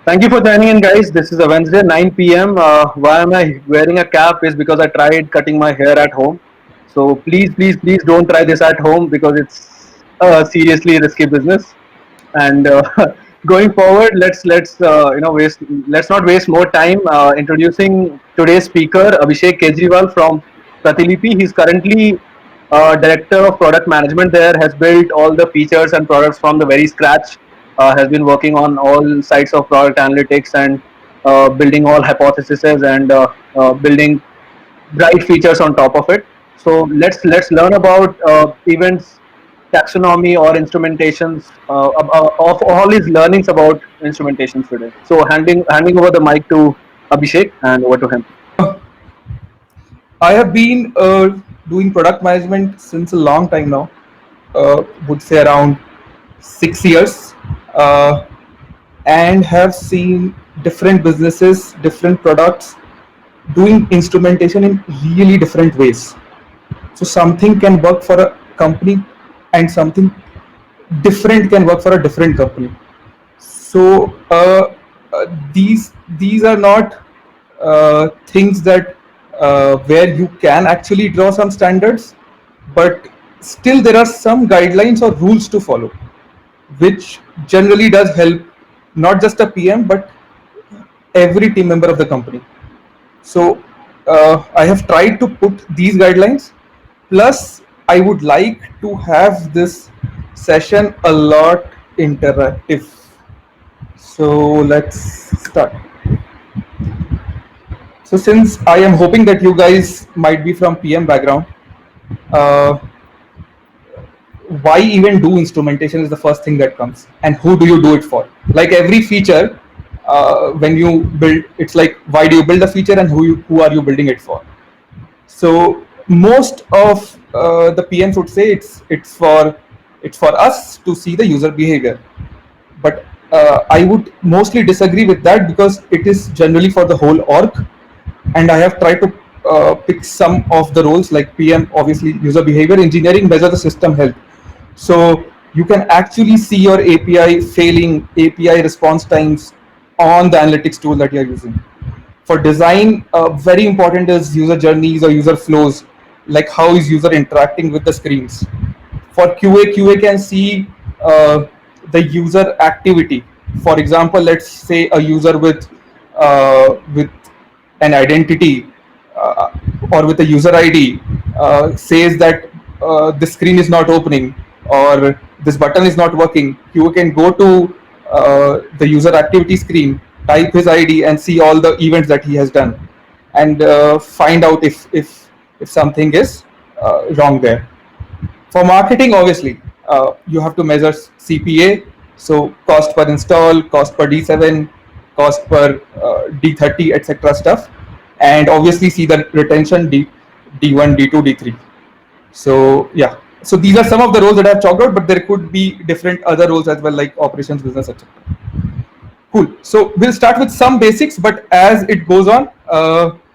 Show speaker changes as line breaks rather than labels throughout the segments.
Thank you for joining in, guys. This is a Wednesday, 9 p.m. Why am I wearing a cap? Is because I tried cutting my hair at home. So please don't try this at home because it's a seriously risky business. And going forward, let's not waste more time. Introducing today's speaker, Abhishek Kejriwal from Pratilipi. He's currently director of product management there. Has built all the features and products from the very scratch. Has been working on all sides of product analytics and building all hypotheses and building bright features on top of it. So let's learn about events, taxonomy, or instrumentations of all his learnings about instrumentations today. So handing over the mic to Abhishek and over to him.
I have been doing product management since a long time now. Would say around 6 years, uh, and have seen different businesses, different products doing instrumentation in really different ways. So something can work for a company, and something different can work for a different company. So these are not things that where you can actually draw some standards, but still there are some guidelines or rules to follow, which generally does help not just a PM but every team member of the company. So I have tried to put these guidelines. Plus, I would like to have this session a lot interactive. So let's start. So since I am hoping that you guys might be from PM background, uh, why even do instrumentation is the first thing that comes, and who do you do it for? Like every feature, when you build, it's like why do you build a feature and who are you building it for? So most of the PMs would say it's for us to see the user behavior, but I would mostly disagree with that because it is generally for the whole org, and I have tried to pick some of the roles like PM, obviously user behavior engineering, measure the system health. So you can actually see your API failing, API response times on the analytics tool that you're using. For design, very important is user journeys or user flows, like how is user interacting with the screens. For QA can see the user activity. For example, let's say a user with an identity or with a user ID says that the screen is not opening or this button is not working. QA can go to the user activity screen, type his ID, and see all the events that he has done, and find out if something is wrong there. For marketing, obviously, you have to measure CPA, so cost per install, cost per D7, cost per D30, etc. stuff, and obviously see the retention D1, D2, D3. So yeah, so these are some of the roles that I've chalked out, but there could be different other roles as well, like operations, business, etc. Cool. So we'll start with some basics, but as it goes on,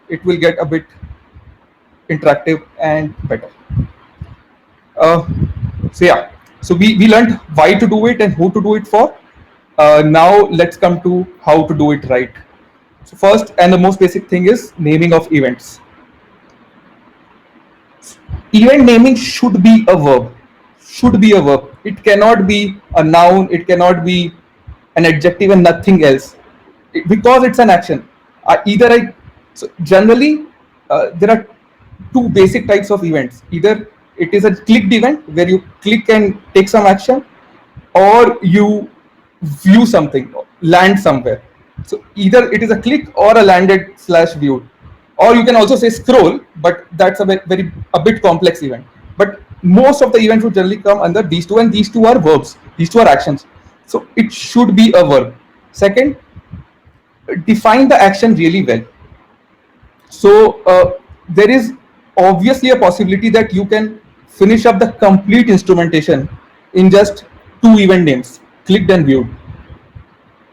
it will get a bit interactive and better. Uh, so yeah, so we learned why to do it and who to do it for. Now let's come to how to do it right. So first and the most basic thing is naming of events. Event naming should be a verb. Should be a verb. It cannot be a noun. It cannot be an adjective and nothing else, because it's an action. Either I so generally there are two basic types of events. Either it is a clicked event where you click and take some action, or you view something, land somewhere. So either it is a click or a landed slash viewed, or you can also say scroll, but that's a bit complex event. But most of the events would generally come under these two, and these two are verbs. These two are actions. So it should be a verb. Second, define the action really well. So there is obviously a possibility that you can finish up the complete instrumentation in just two event names, clicked and viewed,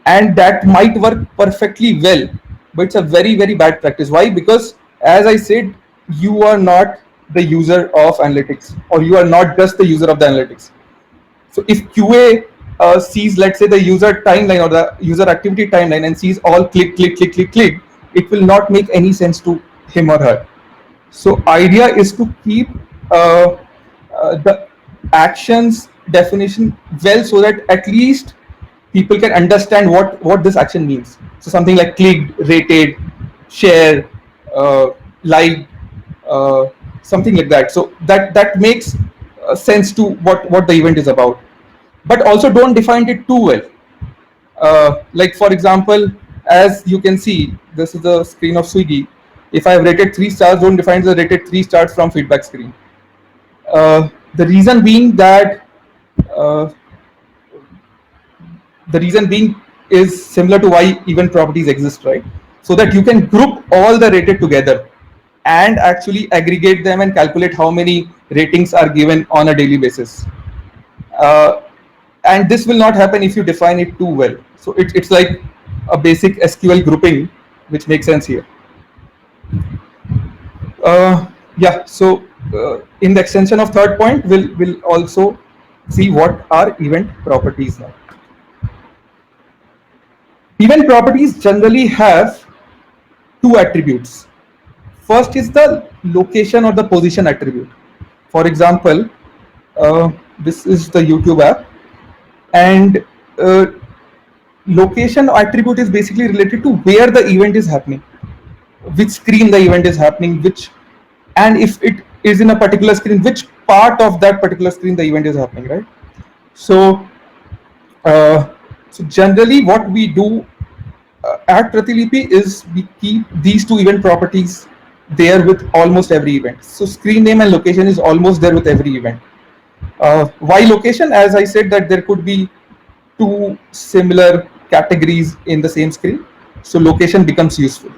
and that might work perfectly well, but it's a very bad practice. Why? Because as I said, you are not the user of analytics, or you are not just the user of the analytics. So if QA sees, let's say, the user timeline or the user activity timeline and sees all click, click, click, click, click, it will not make any sense to him or her. So idea is to keep the actions definition well, so that at least people can understand what this action means. So something like clicked, rated, share, uh, like, uh, something like that. So that makes sense to what the event is about. But also don't define it too well. Like for example, as you can see, this is the screen of Swiggy. If I have rated 3 stars, don't define the rated 3 stars from feedback screen. The reason being that uh, the reason being is similar to why event properties exist, right? So that you can group all the rated together and actually aggregate them and calculate how many ratings are given on a daily basis. Uh, and this will not happen if you define it too well. So it's like a basic SQL grouping, which makes sense here. Yeah, so in the extension of third point, we'll also see what are event properties now. Event properties generally have two attributes. First is the location or the position attribute. For example, this is the YouTube app, and uh, location attribute is basically related to where the event is happening, which screen the event is happening, which, and if it is in a particular screen, which part of that particular screen the event is happening, right? So, so generally, what we do at Pratilipi is we keep these two event properties there with almost every event. So screen name and location is almost there with every event. Why location? As I said, that there could be two similar categories in the same screen, so location becomes useful.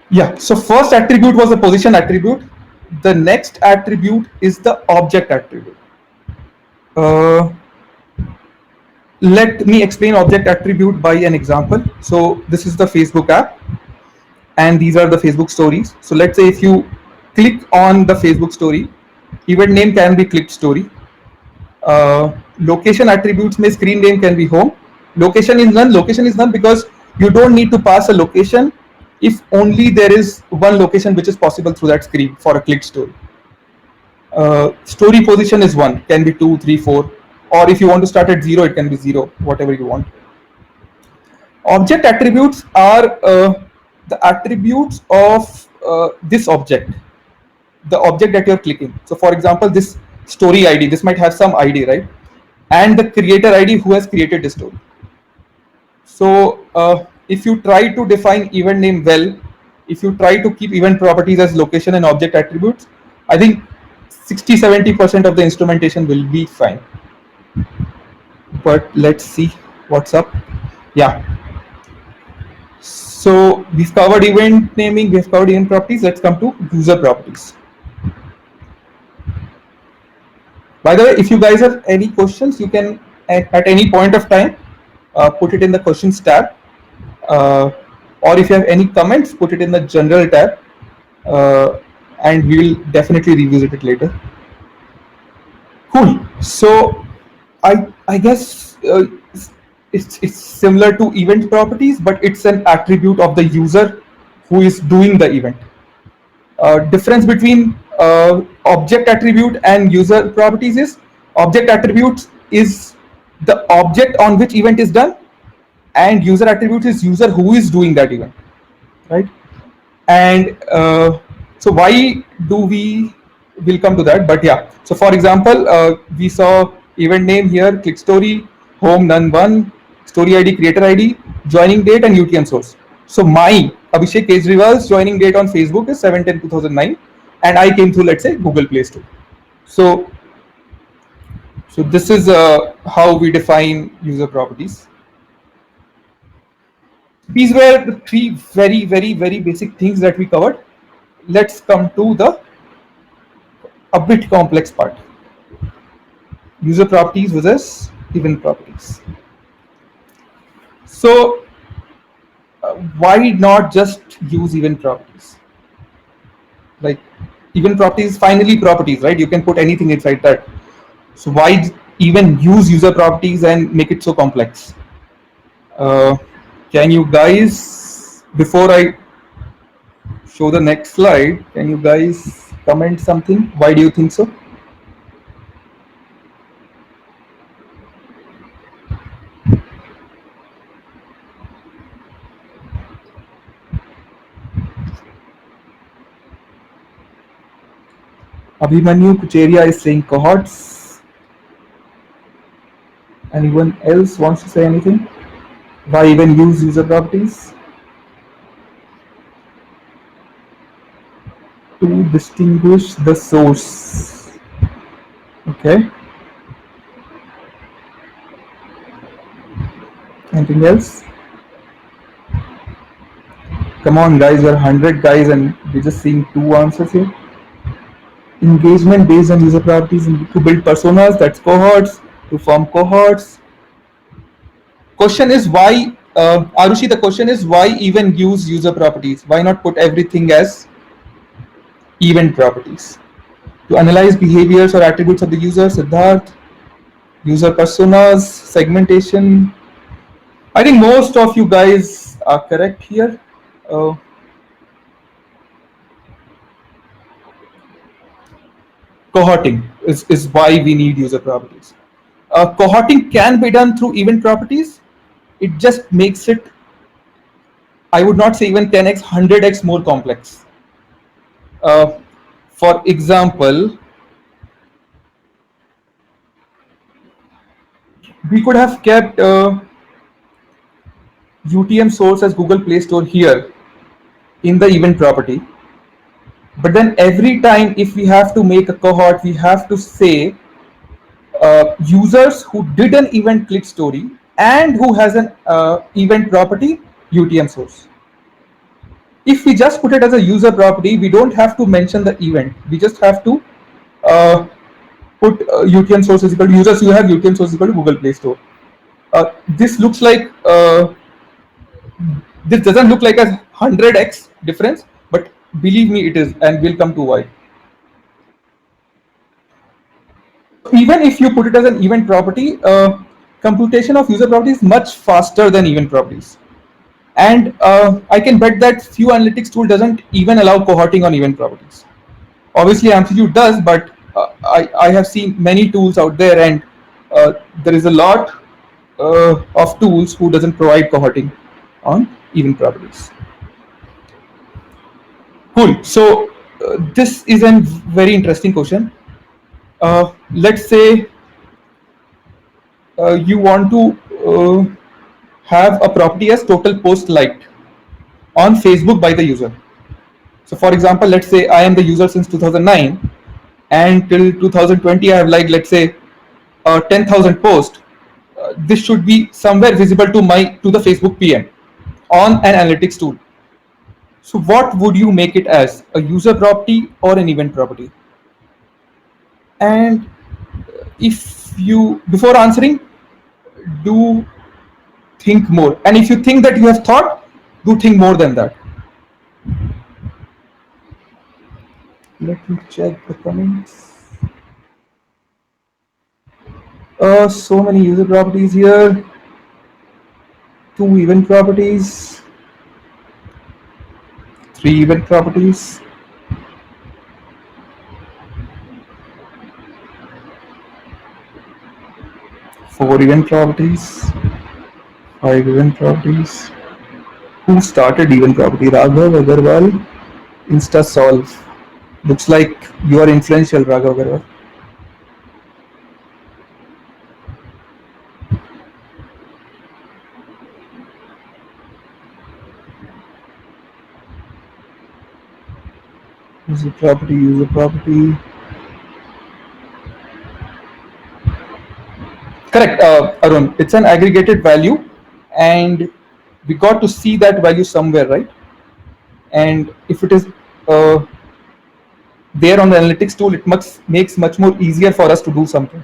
Yeah, so first attribute was the position attribute. The next attribute is the object attribute. Uh, let me explain object attribute by an example. So this is the Facebook app, and these are the Facebook stories. So let's say if you click on the Facebook story, event name can be clicked story. Location attributes may screen name can be home. Location is none. Location is none because you don't need to pass a location if only there is one location which is possible through that screen for a clicked story. Story position is 1, can be 2, 3, 4, or if you want to start at 0, it can be 0, whatever you want. Object attributes are the attributes of this object, the object that you're clicking. So for example, this story ID, this might have some ID, right? And the creator ID who has created the story. So if you try to define event name well, if you try to keep event properties as location and object attributes, I think 60-70% of the instrumentation will be fine. But let's see what's up. Yeah. So we've covered event naming, we've covered event properties. Let's come to user properties. By the way, if you guys have any questions, you can at any point of time put it in the questions tab, or if you have any comments, put it in the general tab, and we'll definitely revisit it later. Cool. So I guess it's similar to event properties, but it's an attribute of the user who is doing the event. Difference between object attribute and user properties is object attributes is the object on which event is done, and user attributes is user who is doing that event, right? And so why do we'll come to that, but yeah. So for example, we saw event name here, click story, home none one, story ID, creator ID, joining date, and UTM source. So my Abhishek Kejriwal's joining date on Facebook is 7/10/2009, and I came through, let's say, Google Play Store. So this is how we define user properties. These were the three very basic things that we covered. Let's come to the a bit complex part. User properties versus event properties. So why not just use event properties? Like Event properties is finally properties, right? You can put anything inside that. So why even use user properties and make it so complex? Uh, can you guys, before I show the next slide, can you guys comment something? Why do you think so? Abhimanyu Kucheria is saying cohorts. Anyone else wants to say anything? Why even use user properties? To distinguish the source. Okay. Anything else? Come on, guys, we're 100 guys and we're just seeing two answers here. Engagement based on user properties to build personas, that's cohorts, to form cohorts. Question is why, Arushi, the question is why even use user properties? Why not put everything as event properties? To analyze behaviors or attributes of the user, Siddharth. User personas, segmentation. I think most of you guys are correct here. Cohorting is why we need user properties. Cohorting can be done through event properties. It just makes it, I would not say even 10x, 100x more complex. For example, we could have kept UTM source as Google Play Store here in the event property. But then every time if we have to make a cohort, we have to say users who did an event click story and who has an event property UTM source. If we just put it as a user property, we don't have to mention the event. We just have to put UTM source is equal to users who have UTM source is equal to Google Play Store. This looks like this doesn't look like a 100x difference, but believe me, it is, and we'll come to why. Even if you put it as an event property, computation of user property is much faster than event properties. And I can bet that few analytics tool doesn't even allow cohorting on event properties. Obviously, Amplitude does, but I have seen many tools out there, and there is a lot of tools who doesn't provide cohorting on event properties. Cool. So this is a very interesting question. Let's say you want to have a property as total post liked on Facebook by the user. So for example, let's say I am the user since 2009 and till 2020 I have liked, let's say, 10,000 posts. This should be somewhere visible to the Facebook PM on an analytics tool. So what would you make it as, a user property or an event property? And if you, before answering, do think more. And if you think that you have thought, do think more than that. Let me check the comments. So many user properties here. 2 event properties. 3 event properties. 4 event properties. 5 event properties. Who started event property? Raghav Agarwal, InstaSolve. Looks like you are influential, Raghav Agarwal. User property, user property. Correct, Arun. It's an aggregated value, and we got to see that value somewhere, right? And if it is there on the analytics tool, it makes much more easier for us to do something.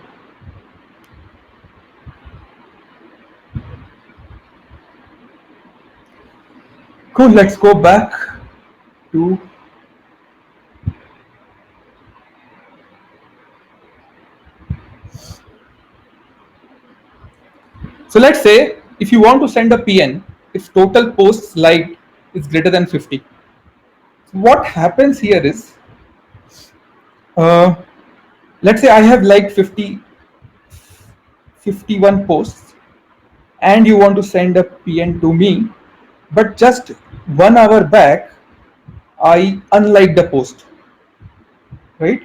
Cool. Let's go back to So let's say if you want to send a PN, if total posts liked is greater than 50, what happens here is, uh, let's say I have liked 51 posts and you want to send a PN to me, but just 1 hour back I unliked the post, right?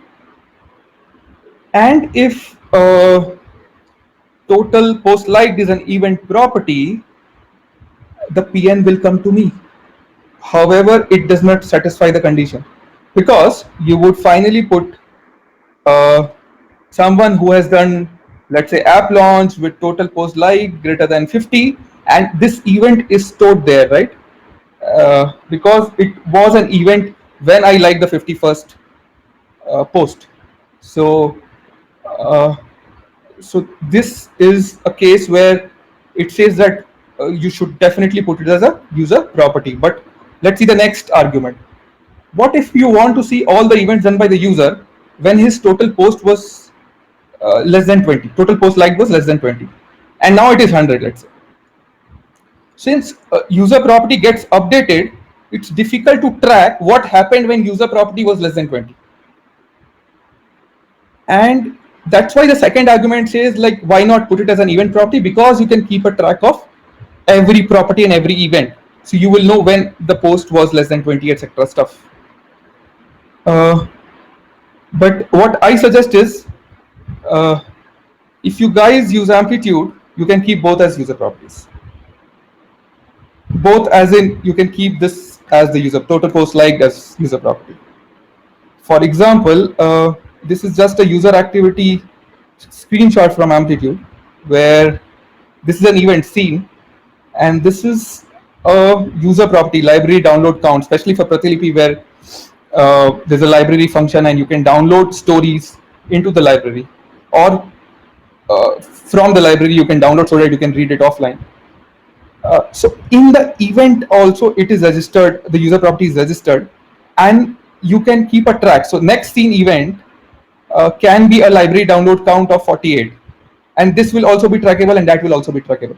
And if total post liked is an event property, the PN will come to me. However, it does not satisfy the condition, because you would finally put uh, someone who has done, let's say, app launch with total post like greater than 50, and this event is stored there, right? Because it was an event when I liked the 51st post. So uh, so this is a case where it says that you should definitely put it as a user property. But let's see the next argument. What if you want to see all the events done by the user when his total post was less than 20, total post like was less than 20, and now it is 100, let's say. Since user property gets updated, it's difficult to track what happened when user property was less than 20. And that's why the second argument says, like, why not put it as an event property? Because you can keep a track of every property and every event, so you will know when the post was less than 20, etc. stuff. But what I suggest is, if you guys use Amplitude, you can keep both as user properties. Both as in, you can keep this as the user total post liked as user property. For example, this is just a user activity screenshot from Amplitude, where this is an event scene, and this is a user property library download count, especially for Pratilipy, where there's a library function and you can download stories into the library, or from the library you can download so that you can read it offline. So in the event also it is registered, the user property is registered, and you can keep a track. So next scene event can be a library download count of 48, and this will also be trackable and that will also be trackable.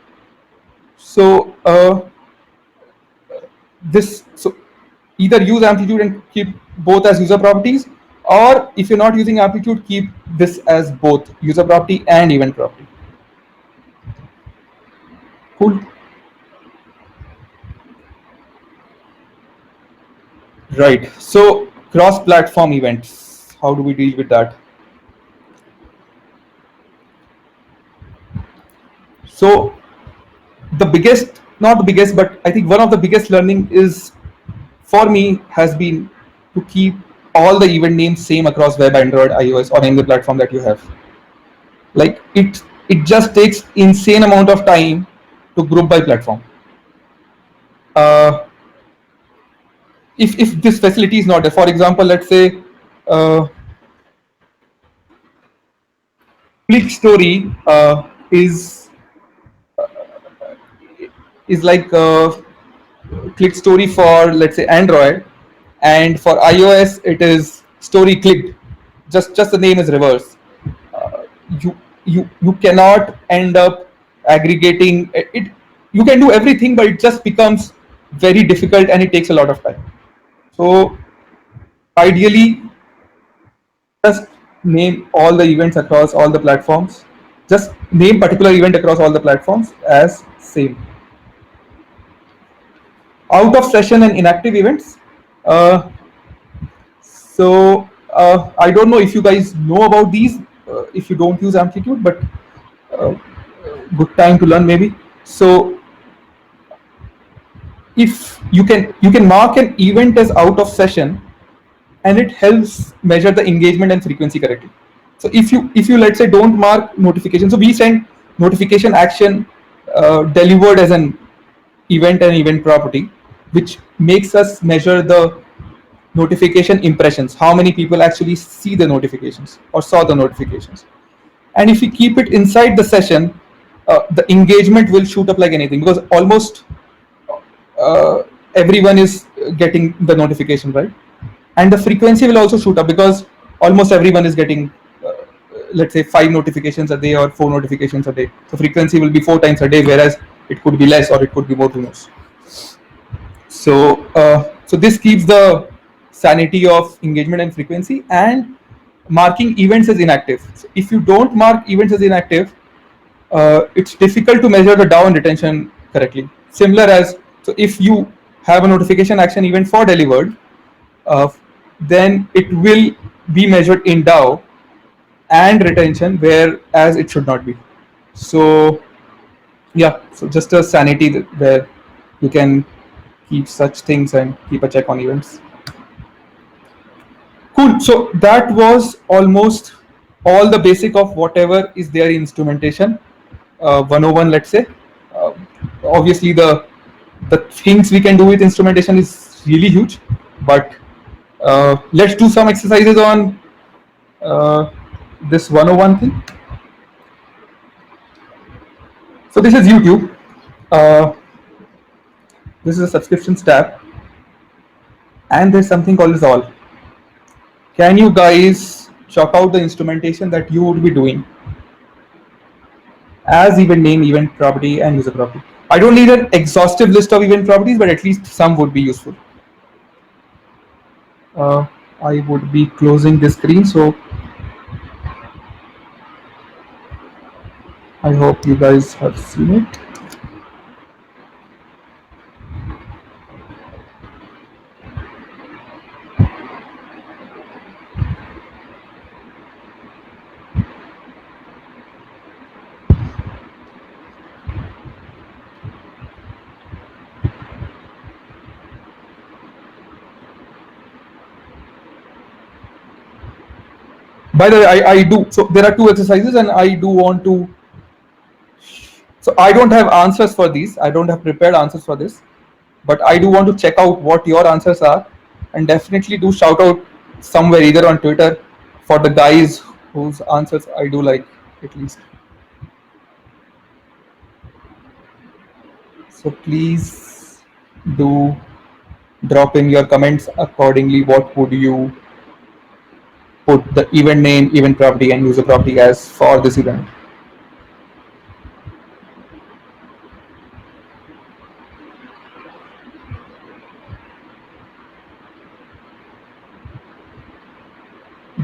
So so either use Amplitude and keep both as user properties, or if you're not using Amplitude, keep this as both user property and event property. Cool. Right. So cross-platform events, how do we deal with that? So the biggest, not the biggest, but I think one of the biggest learning is, for me, has been to keep all the event names same across web, Android, iOS, or any platform that you have. Like it just takes insane amount of time to group by platform. If this facility is not there, for example, let's say click story is like click story for, let's say, Android, and for iOS it is story clicked. Just the name is reverse. You cannot end up aggregating it. You can do everything, but it just becomes very difficult and it takes a lot of time. So ideally, just name all the events across all the platforms. Just name particular event across all the platforms as same. Out of session and inactive events. I don't know if you guys know about these, if you don't use Amplitude, but good time to learn maybe. So if you can mark an event as out of session, and it helps measure the engagement and frequency correctly. So if you let's say don't mark notification, so we send notification action delivered as an event and event property, which makes us measure the notification impressions, how many people actually see the notifications or saw the notifications. And if we keep it inside the session, the engagement will shoot up like anything, because almost everyone is getting the notification, right? And the frequency will also shoot up because almost everyone is getting let's say 5 notifications a day or 4 notifications a day. So frequency will be 4 times a day, whereas it could be less or it could be more, who knows. So this keeps the sanity of engagement and frequency. And marking events as inactive. So if you don't mark events as inactive, it's difficult to measure the down retention correctly. Similar as, so if you have a notification action event for delivered, uh, then it will be measured in DAO and retention, whereas it should not be. So yeah, so just a sanity where you can keep such things and keep a check on events. Cool. So that was almost all the basic of whatever is there in instrumentation. 101, let's say. Uh, Obviously, the things we can do with instrumentation is really huge, but let's do some exercises on uh, this 101 thing. So this is YouTube. Uh, this is a subscriptions tab, and there's something called as all. Can you guys chalk out the instrumentation that you would be doing as event name, event property, and user property? I don't need an exhaustive list of event properties, but at least some would be useful. Uh, I would be closing this screen, so I hope you guys have seen it. By the way, I do. So there are two exercises, and I do want to. So I don't have answers for these. I don't have prepared answers for this, but I do want to check out what your answers are, and definitely do shout out somewhere, either on Twitter, for the guys whose answers I do like at least. So please do drop in your comments accordingly. What would you put the event name, event property, and user property as for this event?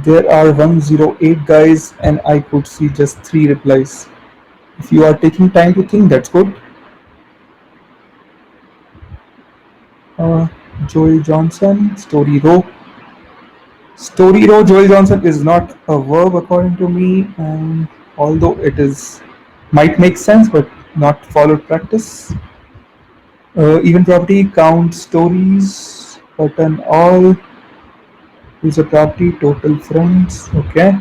There are 108 guys, and I could see just 3 replies. If you are taking time to think, that's good. Joel Johnson, story row. Story row, Joel Johnson is not a verb according to me, and although it is might make sense, but not followed practice. Event property, count stories, button all, user property, total friends. Okay.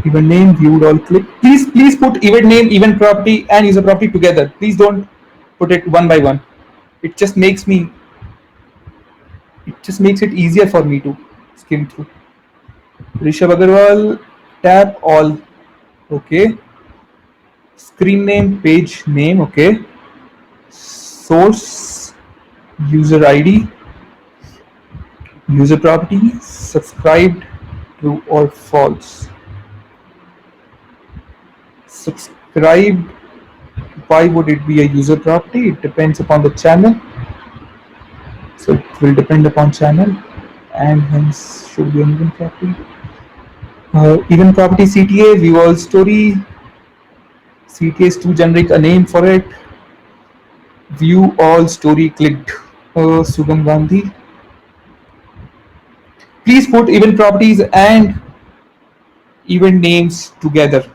Event name, viewed all, click. Please put event name, event property, and user property together. Please don't put it one by one. It just makes it easier for me to skim through. Rishabh Agarwal, tab all. Okay. Screen name, page name. Okay. Source, user ID, user property, subscribed, true or false. Subscribed, why would it be a user property? It depends upon the channel. So it will depend upon channel, and hence should be an event property. Event property CTA, view all story. CTA is too generic a name for it. View all story clicked. Sugam Gandhi. Please put event properties and event names together.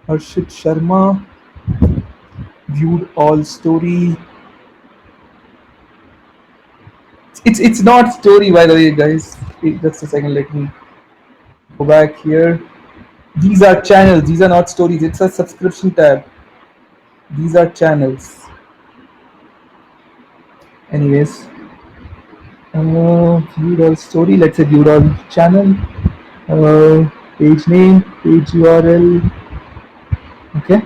Harshit Sharma, viewed all story. It's not story, by the way, guys. Just a second, let me go back here. These are channels, these are not stories. It's a subscription tab. These are channels. Anyways, viewed all story. Let's say viewed all channel. Page name, page URL. Okay.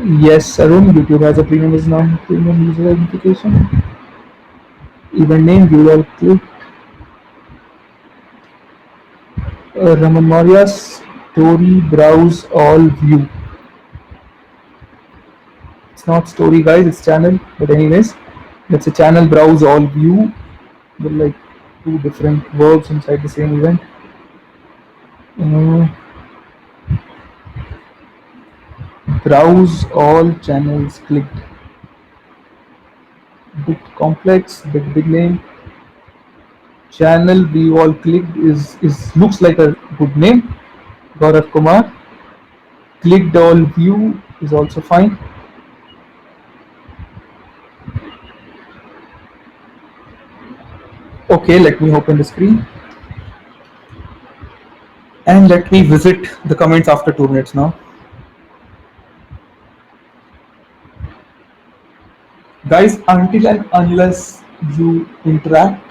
Yes, Arun, YouTube has a premium is now premium user identification. Event name, viewer click, Raman Maurya, story, browse, all, view. It's not story, guys, it's channel. But anyways, let's say channel, browse, all, view. They're like two different verbs inside the same event. Uh, browse all channels clicked. Bit complex, bit big name. Channel view all clicked is looks like a good name. Gaurav Kumar. Clicked all view is also fine. Okay, let me open the screen and let me visit the comments after 2 minutes now. Guys, until and unless you interact,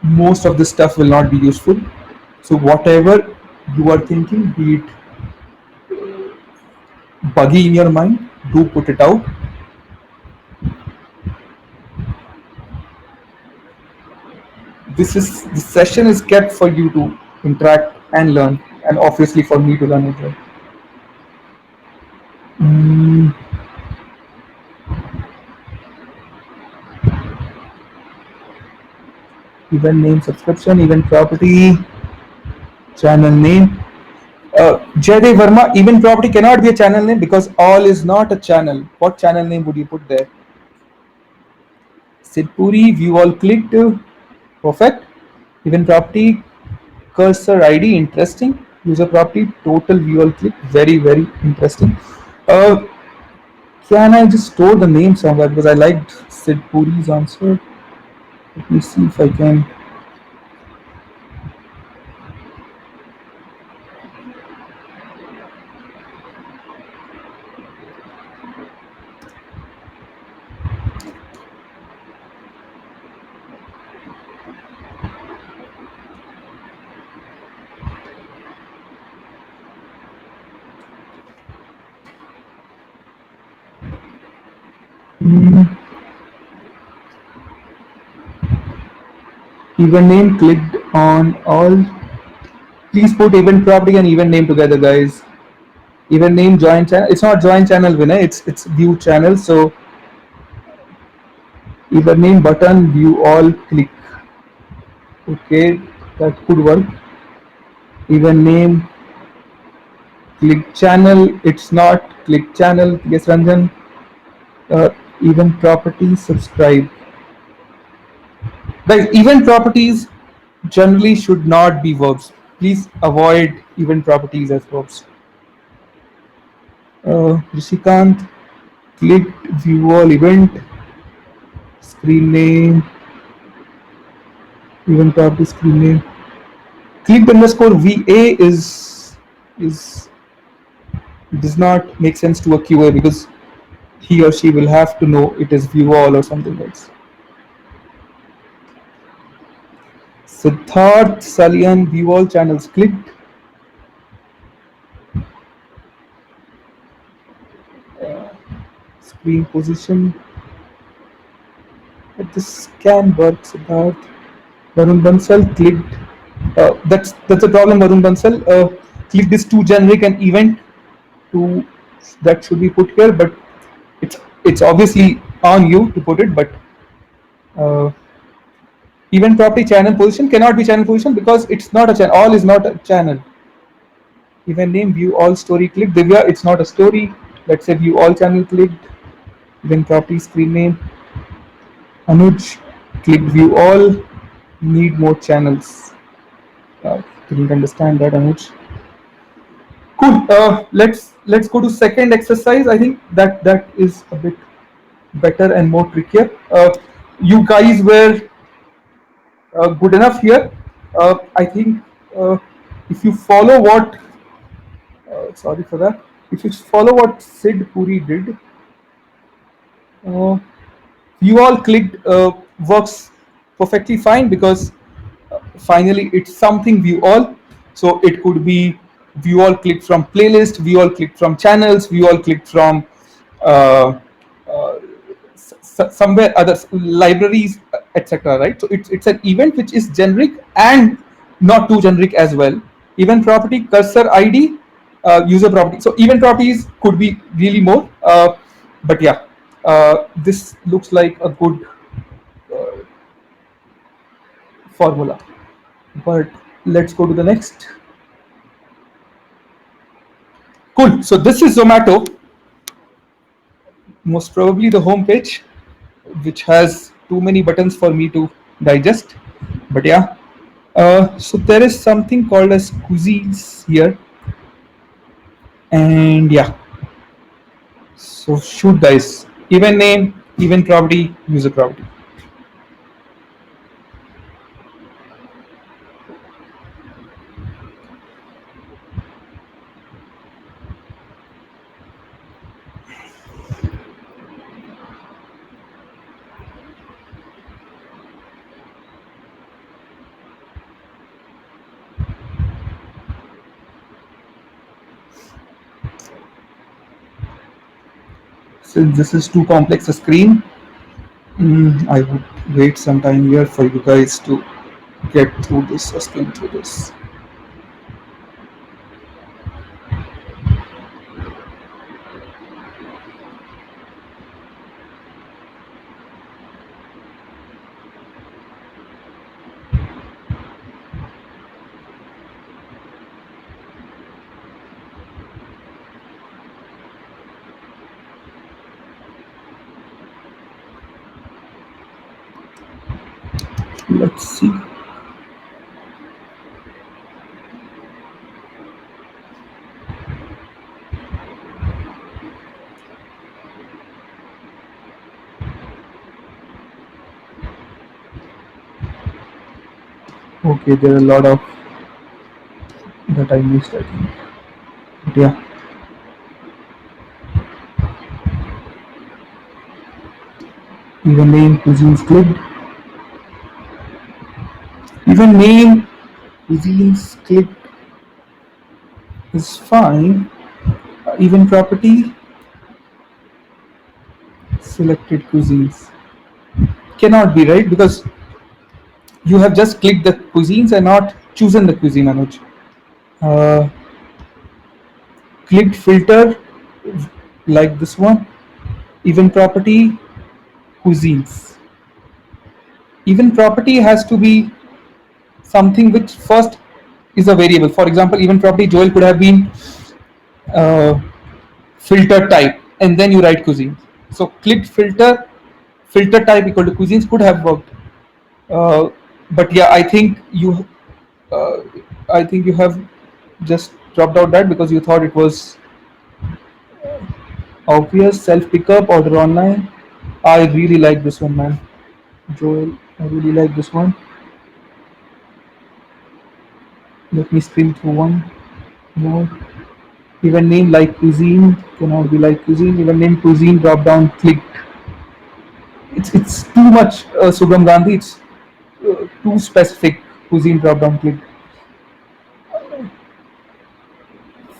most of this stuff will not be useful. So whatever you are thinking, be it buggy in your mind, do put it out. This session is kept for you to interact and learn, and obviously for me to learn as well. Mm, event name, subscription, event property, channel name. Jaydev Verma, event property cannot be a channel name because all is not a channel. What channel name would you put there? Sidpuri, view all clicked. Perfect. Event property, cursor ID, interesting. User property, total view all click, very, very interesting. Uh, can I just store the name somewhere because I liked Sid Puri's answer. Let me see if I can. Hmm, event name clicked on all. Please put event property and event name together, guys. Event name join channel. It's not join channel winner. It's view channel. So event name button view all click. Okay, that could work. Event name click channel. It's not click channel. Yes, Ranjan. Uh, event property subscribe. Guys, event properties generally should not be verbs. Please avoid event properties as verbs. Rishikant, clicked view all event, screen name, event property screen name. Clicked underscore VA is does not make sense to a QA because he or she will have to know it is view all or something else. Siddharth Salian view all channels clicked. Screen position. But this can work, Siddharth. Varun Bansal clicked. That's a problem, Varun Bansal. Clicked is too generic an event to that should be put here, but it's obviously on you to put it. But uh, event property channel position cannot be channel position because it's not a channel. All is not a channel. Event name view all story clicked. Divya, it's not a story. Let's say view all channel clicked. Event property screen name. Anuj clicked view all. Need more channels. Didn't understand that, Anuj. Cool. Let's go to second exercise. I think that is a bit better and more trickier. You guys were good enough here. I think if you follow what sorry for that. If you follow what Sid Puri did, uh, you all clicked works perfectly fine because finally it's something view all. So it could be We all clicked from playlist, we all clicked from channels, we all clicked from uh, uh, somewhere other libraries, etc. Right? So it's an event which is generic and not too generic as well. Event property, cursor ID, user property. So event properties could be really more, but yeah, this looks like a good uh, formula. But let's go to the next. Cool. So this is Zomato, most probably the home page, which has too many buttons for me to digest. But yeah, so there is something called as cuisines here, and yeah. So shoot, guys. Event name, event property, user property. Since this is too complex a screen, I would wait some time here for you guys to get through this or skim through this. Let's see. Okay, there are a lot of that I missed, I think. But yeah, even name cuisines clicked. Even name cuisines clicked is fine. Even property selected cuisines cannot be right because you have just clicked the cuisines and not chosen the cuisine, Anuj. Uh, Clicked filter like this one. Even property cuisines. Even property has to be something which first is a variable. For example, even property Joel could have been uh, filter type, and then you write cuisine. So clicked filter type equal to cuisines could have worked. Uh, but yeah, uh, I think you have just dropped out that because you thought it was obvious. Self pickup, order online. I really like this one, man. Joel, I really like this one. Let me screen through one more. Even name like cuisine cannot be like cuisine. Even name cuisine drop down clicked. It's too much, Subram Gandhi. It's too specific. Cuisine drop down clicked.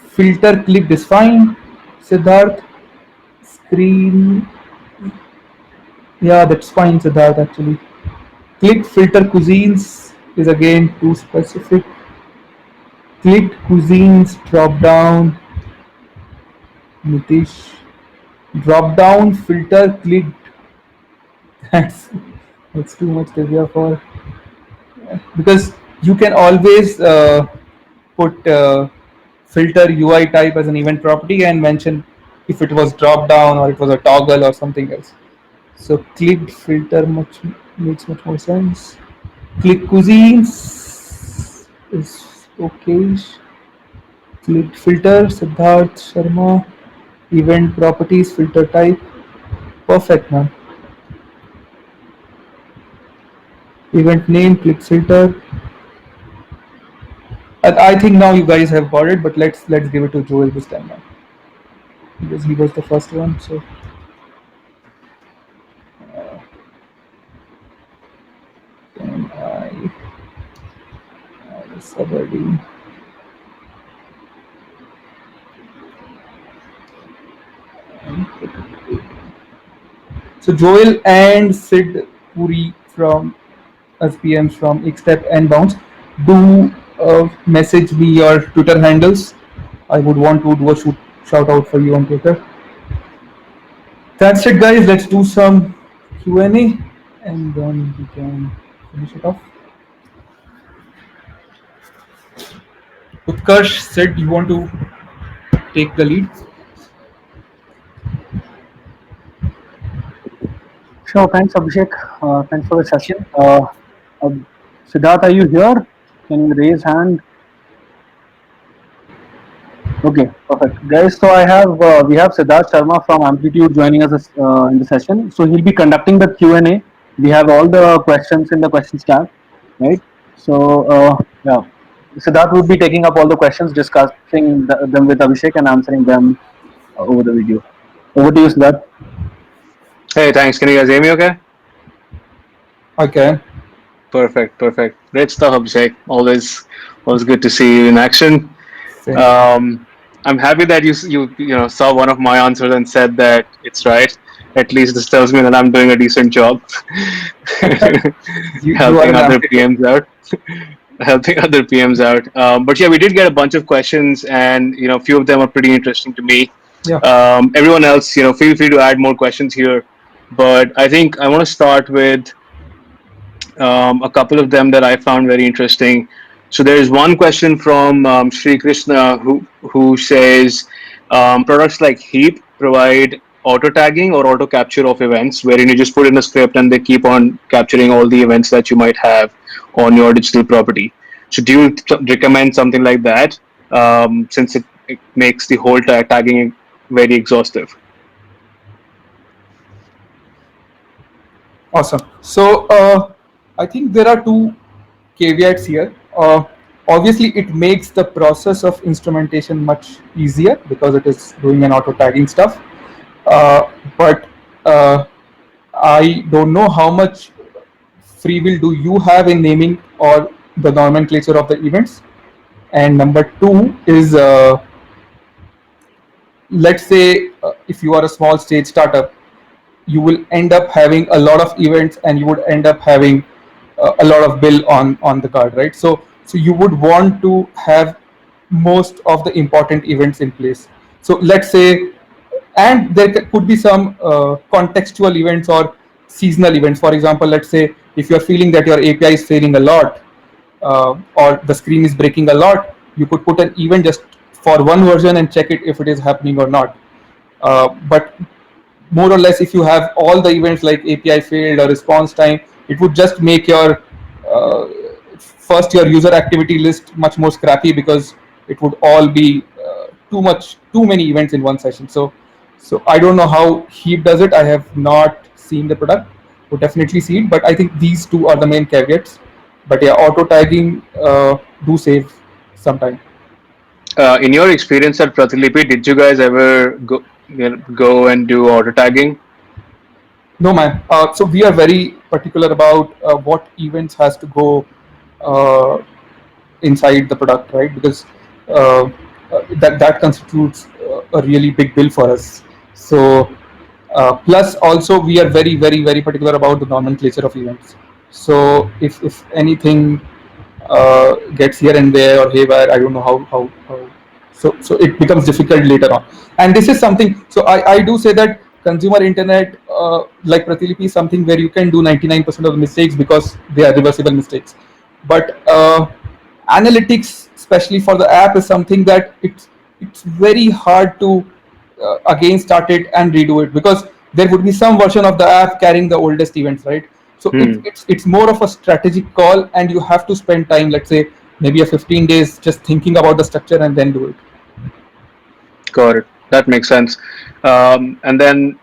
Filter clicked is fine. Siddharth screen. Yeah, that's fine, Siddharth. Actually, click filter cuisines is again too specific. Clicked cuisines drop down. Nitish drop down filter clicked. That's that's too much trivia for because you can always put filter UI type as an event property and mention if it was drop down or it was a toggle or something else. So clicked filter much makes much more sense. Click cuisines is okay. Click filter Siddharth Sharma. Event properties filter type. Perfect, man. Event name click filter. I think now you guys have got it, but let's give it to Joel this time now because he was the first one. So can I subheading Joel and Sid Puri from us PMs from Xstep and Bounce, do message me your Twitter handles. I would want to do a shout out for you on Twitter. That's it, guys. Let's do some Q&A and then we can finish it off. Utkarsh said you want to take the lead.
Sure, thanks, Abhishek. Thanks for the session. Uh, Siddharth, are you here? Can you raise hand? Okay, perfect, guys. So we have Siddharth Sharma from Amplitude joining us in the session. So he'll be conducting the Q and A. We have all the questions in the questions tab, right? So yeah, Siddharth would be taking up all the questions, discussing them with Abhishek, and answering them over the video. Over to you, Siddharth.
Hey, thanks. Can you guys hear me okay?
Okay.
Perfect, perfect. Great stuff, Abhishek. Always good to see you in action.
Same.
I'm happy that you saw one of my answers and said that it's right. At least this tells me that I'm doing a decent job
You are
helping
an
other
Amplitude.
PMs out. Helping other PMs out. But yeah, we did get a bunch of questions, and a few of them are pretty interesting to me.
Yeah.
Everyone else, feel free to add more questions here. But I think I want to start with a couple of them that I found very interesting. So there is one question from Sri Krishna who says products like Heap provide auto tagging or auto capture of events, wherein you just put in a script and they keep on capturing all the events that you might have on your digital property. So do you recommend something like that, since it makes the whole tagging very exhaustive?
Awesome. So I think there are two caveats here. Obviously, it makes the process of instrumentation much easier because it is doing an auto tagging stuff. But I don't know how much free will do you have in naming or the nomenclature of the events. And number two is, let's say, if you are a small stage startup, you will end up having a lot of events and you would end up having a lot of bill on the card, right? So you would want to have most of the important events in place. So let's say, and there could be some contextual events or seasonal events. For example, let's say if you're feeling that your API is failing a lot, or the screen is breaking a lot, you could put an event just for one version and check it if it is happening or not. But more or less, if you have all the events like API failed or response time, it would just make your first your user activity list much more scrappy because it would all be too many events in one session. So I don't know how Heap does it. I have not seen the product. Would definitely see it, but I think these two are the main caveats. But yeah, auto tagging do save some time.
In your experience at Pratilipi, did you guys ever go and do auto tagging?
No, man. So we are very particular about what events has to go uh, inside the product, right? Because that constitutes a really big bill for us. So plus also we are very particular about the nomenclature of events. So if anything gets here and there or haywire, I don't know how so it becomes difficult later on. And this is something. So I do say that consumer internet, like Pratilipi, is something where you can do 99% of the mistakes because they are reversible mistakes. But analytics, especially for the app, is something that it's very hard to again start it and redo it because there would be some version of the app carrying the oldest events, right? So it's more of a strategic call, and you have to spend time, let's say maybe a 15 days, just thinking about the structure and then do it.
Got it. That makes sense. And then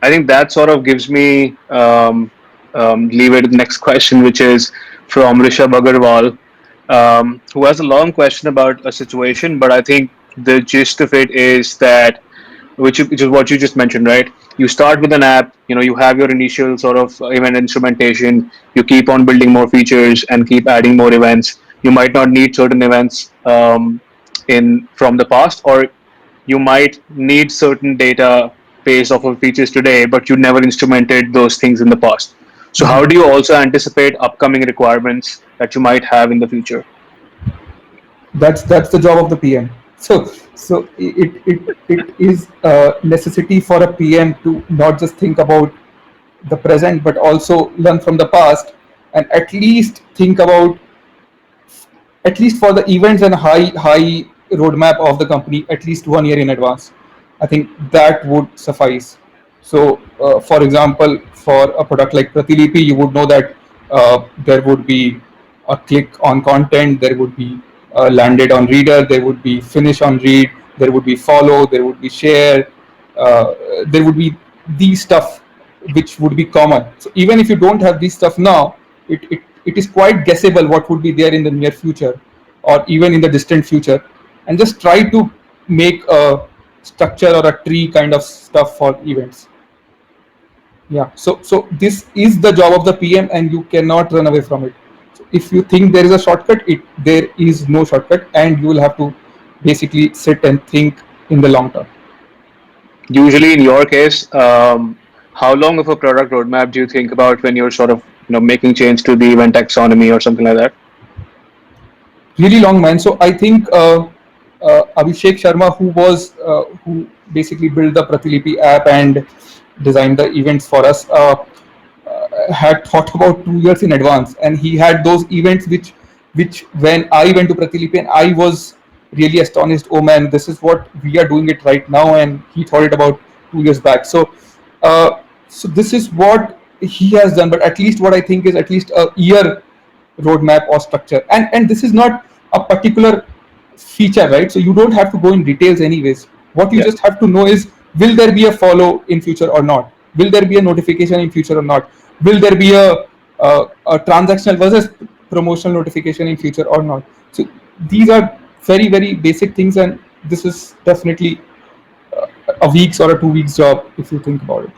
I think that sort of gives me leeway to the next question, which is from Rishabh Agarwal, who has a long question about a situation, but I think the gist of it is that, which is what you just mentioned, right? You start with an app, you have your initial sort of event instrumentation, you keep on building more features and keep adding more events. You might not need certain events in from the past, or you might need certain data based off of features today, but you never instrumented those things in the past. So how do you also anticipate upcoming requirements that you might have in the future?
That's the job of the PM. So it is a necessity for a PM to not just think about the present but also learn from the past, and at least think about, at least for the events and high roadmap of the company, at least 1 year in advance. I think that would suffice. So for example, for a product like Pratilipi, you would know that there would be a click on content, there would be landed on reader, there would be finish on read, there would be follow, there would be share, uh, there would be these stuff which would be common. So even if you don't have these stuff now, it is quite guessable what would be there in the near future or even in the distant future, and just try to make a structure or a tree kind of stuff for events. Yeah, so this is the job of the PM and you cannot run away from it. So if you think there is a shortcut, there is no shortcut, and you will have to basically sit and think in the long term.
Usually, in your case, how long of a product roadmap do you think about when you're sort of making change to the event taxonomy or something like that?
Really long, man. So I think Abhishek Sharma, who basically built the Pratilipi app and designed the events for us, had thought about 2 years in advance, and he had those events which when I went to Pratilipi, and I was really astonished. Oh man, this is what we are doing it right now, and he thought it about 2 years back. So this is what he has done. But at least what I think is at least a year roadmap or structure, and this is not a particular feature, right? So you don't have to go in details anyways. What you
Yeah.
just have to know is, will there be a follow in future or not? Will there be a notification in future or not? Will there be a transactional versus promotional notification in future or not? So these are very basic things, and this is definitely a week's or a 2 weeks job if you think about it.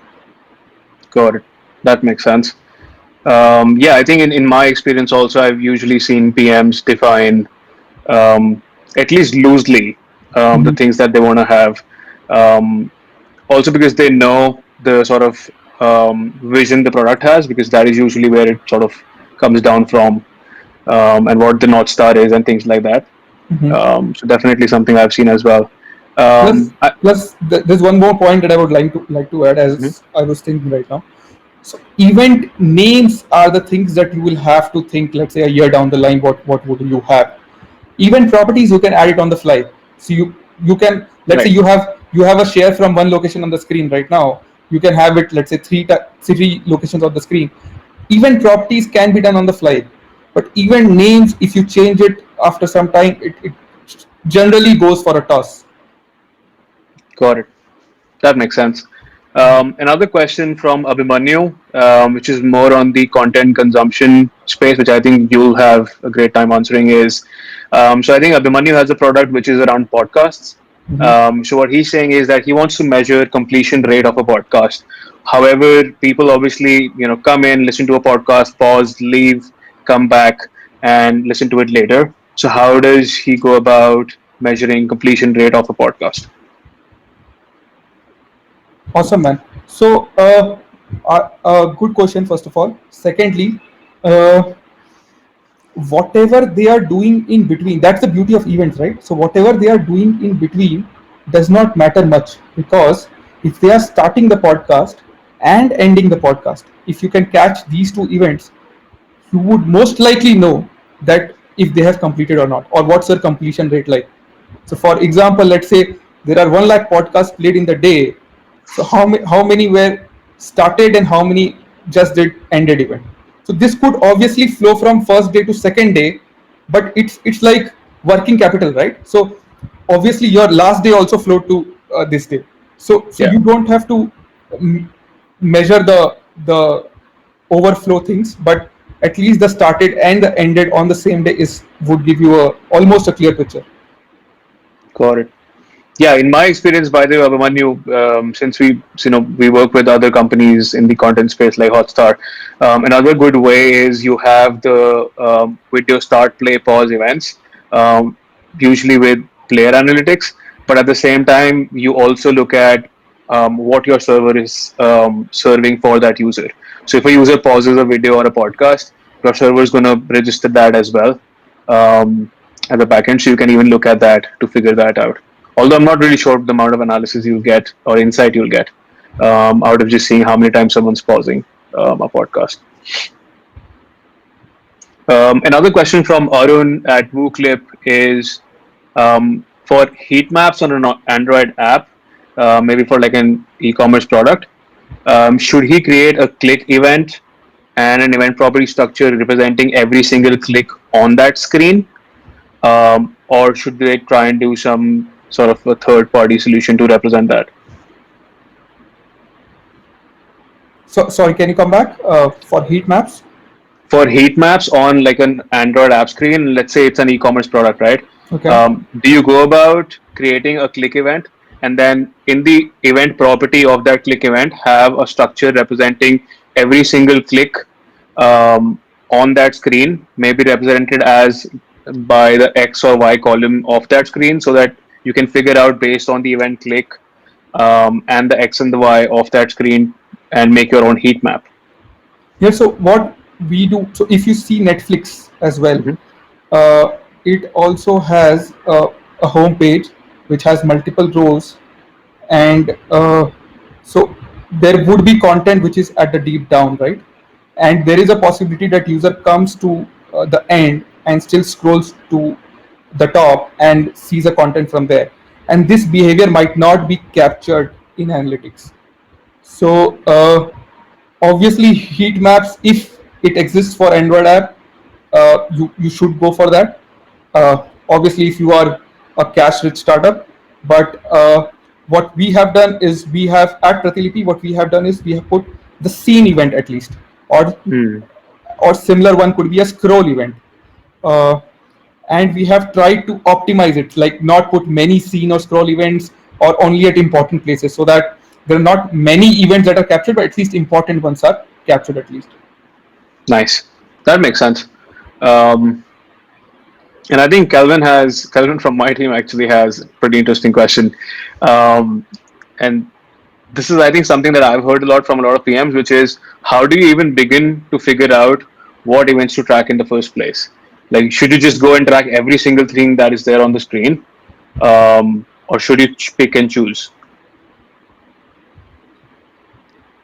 Got it. That makes sense. Yeah, I think in my experience also, I've usually seen PMs define at least loosely the things that they want to have. Um, Also because they know the sort of vision the product has, because that is usually where it sort of comes down from, and what the North Star is and things like that.
Mhm.
So definitely something I've seen as well.
Plus,
I,
there's one more point that I would like to add,
Mhm.
as I was thinking right now. So event names are the things that you will have to think. Let's say a year down the line, what would you have? Event properties, you can add it on the fly. So you can, let's say
Right.
you have a share from one location on the screen right now. You can have it, let's say three locations on the screen. Event properties can be done on the fly, but event names, if you change it after some time, it generally goes for a toss.
Got it. That makes sense. Another question from Abhimanyu, which is more on the content consumption space, which I think you'll have a great time answering, is so I think Abhimanyu has a product which is around podcasts.
Mhm.
So what he's saying is that he wants to measure completion rate of a podcast. However, people obviously come in, listen to a podcast, pause, leave, come back, and listen to it later. So how does he go about measuring completion rate of a podcast?
Awesome, man. So, good question, first of all. Secondly, uh, whatever they are doing in between, that's the beauty of events, right? So, whatever they are doing in between does not matter much, because if they are starting the podcast and ending the podcast, if you can catch these two events, you would most likely know that if they have completed or not, or what's their completion rate like. So, for example, let's say there are 1 lakh podcasts played in the day. So, how many were started and how many just did ended event? So, this could obviously flow from first day to second day, but it's like working capital, right? So, obviously, your last day also flowed to this day. So
Yeah.
you don't have to measure the overflow things, but at least the started and the ended on the same day is would give you a almost a clear picture.
Got it. Yeah, in my experience, by the way, Abhimanyu, since we work with other companies in the content space like Hotstar, another good way is you have the video start, play, pause events, usually with player analytics. But at the same time, you also look at what your server is serving for that user. So if a user pauses a video or a podcast, your server is going to register that as well at the backend. So you can even look at that to figure that out. Although I'm not really sure the amount of analysis you'll get or insight you'll get out of just seeing how many times someone's pausing a podcast. Another question from Arun at WooClip is for heat maps on an Android app, maybe for like an e-commerce product, should he create a click event and an event property structure representing every single click on that screen? Or should they try and do some sort of a third-party solution to represent that?
So sorry, can you come back for heat maps?
For heat maps on like an Android app screen, let's say it's an e-commerce product, right?
Okay.
Do you go about creating a click event and then in the event property of that click event have a structure representing every single click on that screen, maybe represented as by the X or Y column of that screen, so that you can figure out based on the event click and the X and the Y of that screen and make your own heat map?
Yeah, so what we do, so if you see Netflix as well, it also has a home page which has multiple rows, and so there would be content which is at the deep down, right? And there is a possibility that user comes to the end and still scrolls to the top and sees the content from there, and this behavior might not be captured in analytics. So obviously heat maps, if it exists for Android app, you should go for that. Obviously if you are a cash rich startup, but what we have done is we have at Pratilipy, what we have done is we have put the scene event at least, or similar one could be a scroll event, and we have tried to optimize it, like not put many scene or scroll events or only at important places, so that there are not many events that are captured, but at least important ones are captured at least.
Nice. That makes sense. And I think Kelvin from my team actually has a pretty interesting question. And this is, I think, something that I've heard a lot from a lot of PMs, which is how do you even begin to figure out what events to track in the first place? Like, should you just go and track every single thing that is there on the screen? Or should you pick and choose?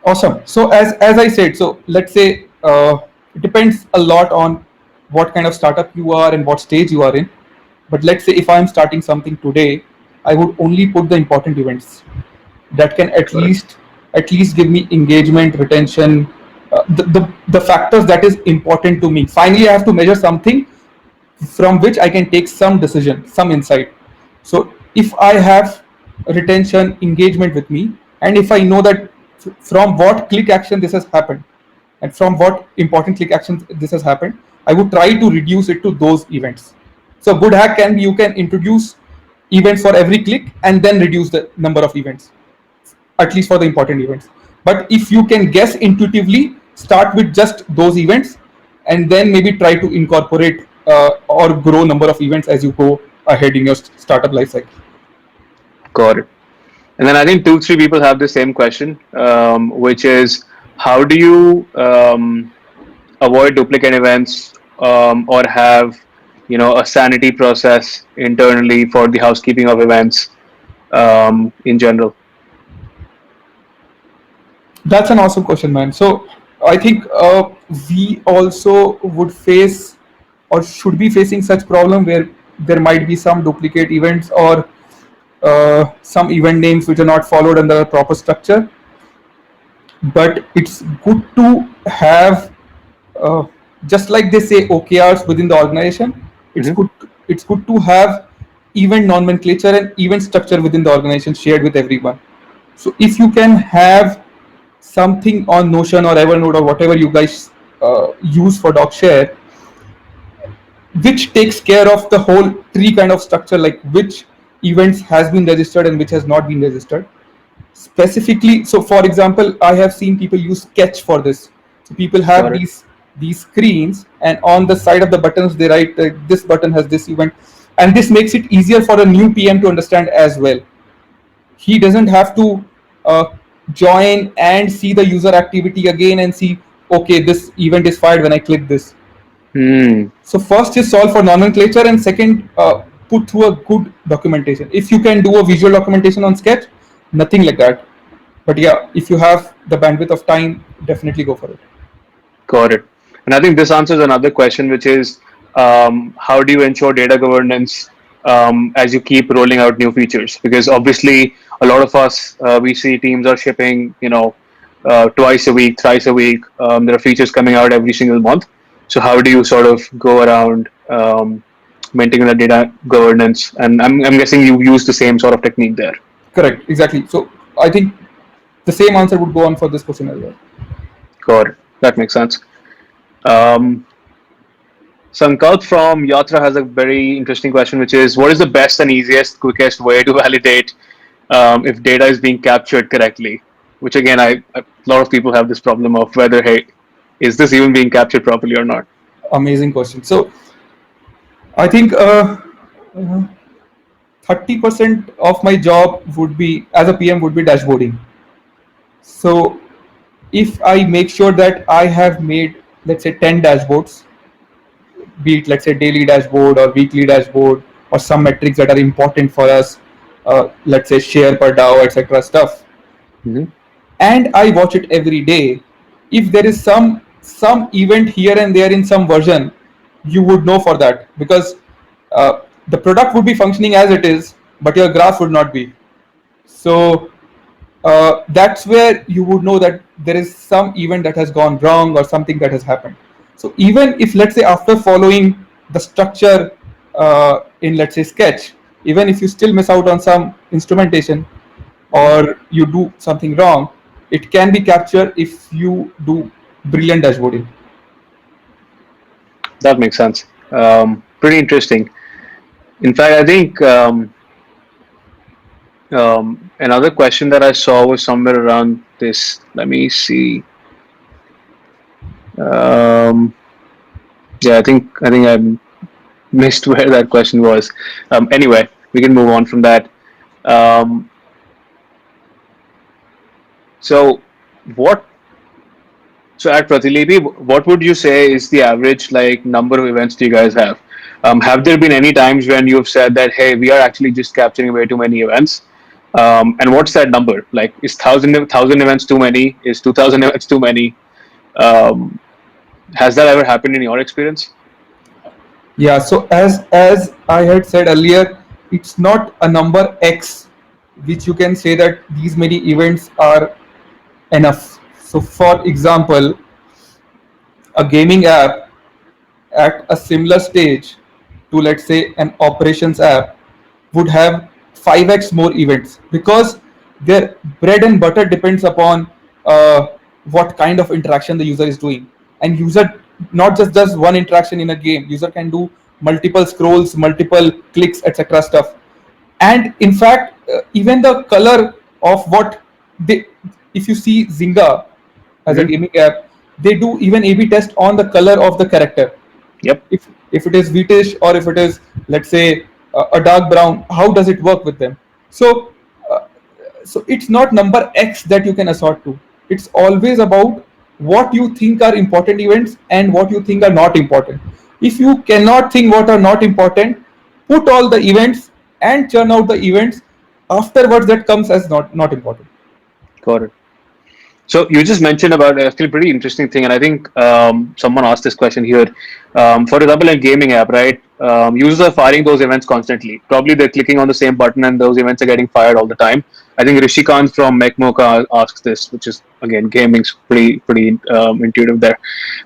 Awesome. So as I said, so let's say it depends a lot on what kind of startup you are and what stage you are in. But let's say if I'm starting something today, I would only put the important events that can at least give me engagement, retention, the factors that is important to me. Finally, I have to measure something from which I can take some decision, some insight. So if I have retention, engagement with me, and if I know that from what click action this has happened and from what important click actions this has happened, I would try to reduce it to those events. So a good hack can be you can introduce events for every click and then reduce the number of events, at least for the important events. But if you can guess intuitively, start with just those events and then maybe try to incorporate or grow number of events as you go ahead in your startup lifecycle.
Got it. And then I think 2-3 people have the same question, which is how do you avoid duplicate events or have a sanity process internally for the housekeeping of events in general?
That's an awesome question, man. So I think we also would face or should be facing such problem where there might be some duplicate events or some event names which are not followed under a proper structure. But it's good to have, just like they say OKRs within the organization, it's good to have event nomenclature and event structure within the organization shared with everyone. So if you can have something on Notion or Evernote or whatever you guys use for DocShare, which takes care of the whole tree kind of structure, like which events has been registered and which has not been registered specifically. So for example, I have seen people use Sketch for this. So people have these screens, and on the side of the buttons they write this button has this event, and this makes it easier for a new PM to understand as well. He doesn't have to join and see the user activity again and see, okay, this event is fired when I click this.
Hmm.
So first is solve for nomenclature, and second, put through a good documentation. If you can do a visual documentation on Sketch, nothing like that. But yeah, if you have the bandwidth of time, definitely go for it.
Got it. And I think this answers another question, which is how do you ensure data governance as you keep rolling out new features? Because obviously, a lot of us, we see teams are shipping, twice a week, thrice a week. There are features coming out every single month. So how do you sort of go around maintaining the data governance? And I'm guessing you use the same sort of technique there.
Correct, exactly. So I think the same answer would go on for this question as well.
Got it. That makes sense. Um, Sankalp from Yatra has a very interesting question, which is what is the best and easiest, quickest way to validate if data is being captured correctly? Which again, a lot of people have this problem of whether, hey, is this even being captured properly or not?
Amazing question. So I think 30% of my job would be as a PM would be dashboarding. So if I make sure that I have made, let's say, 10 dashboards, be it, let's say, daily dashboard or weekly dashboard or some metrics that are important for us, let's say share per DAO, etc. stuff,
Mm-hmm.
and I watch it every day, if there is some event here and there in some version, you would know for that, because the product would be functioning as it is, but your graph would not be. So that's where you would know that there is some event that has gone wrong or something that has happened. So even if, let's say, after following the structure in, let's say, Sketch, even if you still miss out on some instrumentation or you do something wrong, it can be captured if you do brilliant dashboarding.
That makes sense. Pretty interesting. In fact, I think another question that I saw was somewhere around this. Let me see. Um, yeah, I think I missed where that question was. Anyway, we can move on from that. Um, so, what? So at Pratilipi, what would you say is the average like number of events do you guys have? Have there been any times when you've said that hey, we are actually just capturing way too many events? And what's that number? Like, is thousand events too many? Is 2,000 events too many? Um, has that ever happened in your experience?
Yeah, so as I had said earlier, it's not a number X which you can say that these many events are enough. So for example, a gaming app at a similar stage to, let's say, an operations app would have 5x more events, because their bread and butter depends upon what kind of interaction the user is doing. And user not just does one interaction in a game, user can do multiple scrolls, multiple clicks, etc. stuff. And in fact, even the color of what they, if you see Zynga as a
Mm-hmm.
gaming app, they do even A/B test on the color of the character.
Yep.
If it is wheatish or if it is, let's say, a dark brown, how does it work with them? So uh, so it's not number X that you can assort to. It's always about what you think are important events and what you think are not important. If you cannot think what are not important, put all the events and churn out the events afterwards that comes as not important.
Got it. So you just mentioned about actually pretty interesting thing, and I think someone asked this question here. For example, in gaming app, right? Users are firing those events constantly. Probably they're clicking on the same button, and those events are getting fired all the time. I think Rishikant from MechMocha asks this, which is again gaming's pretty intuitive there.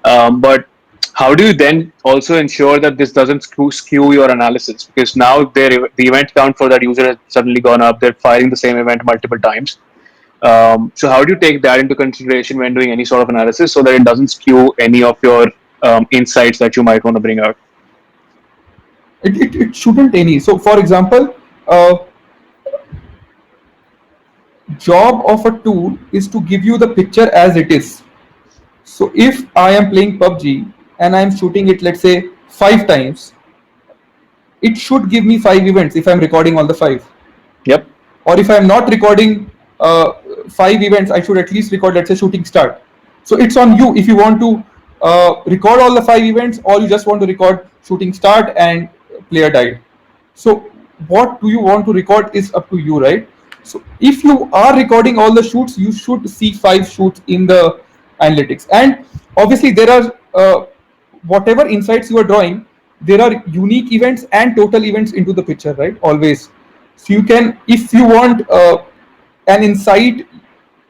But how do you then also ensure that this doesn't skew your analysis? Because now the event count for that user has suddenly gone up. They're firing the same event multiple times. So how do you take that into consideration when doing any sort of analysis so that it doesn't skew any of your insights that you might want to bring out?
It shouldn't any. So for example, job of a tool is to give you the picture as it is. So if I am playing PUBG and I am shooting it, let's say, 5 times, it should give me 5 events if I'm recording all the 5.
Yep.
Or if I'm not recording 5 events, I should at least record, let's say, shooting start. So it's on you if you want to record all the 5 events, or you just want to record shooting start and player died. So what do you want to record is up to you, right? So if you are recording all the shoots, you should see 5 shoots in the analytics. And obviously there are whatever insights you are drawing, there are unique events and total events into the picture, right? Always. So you can, if you want an insight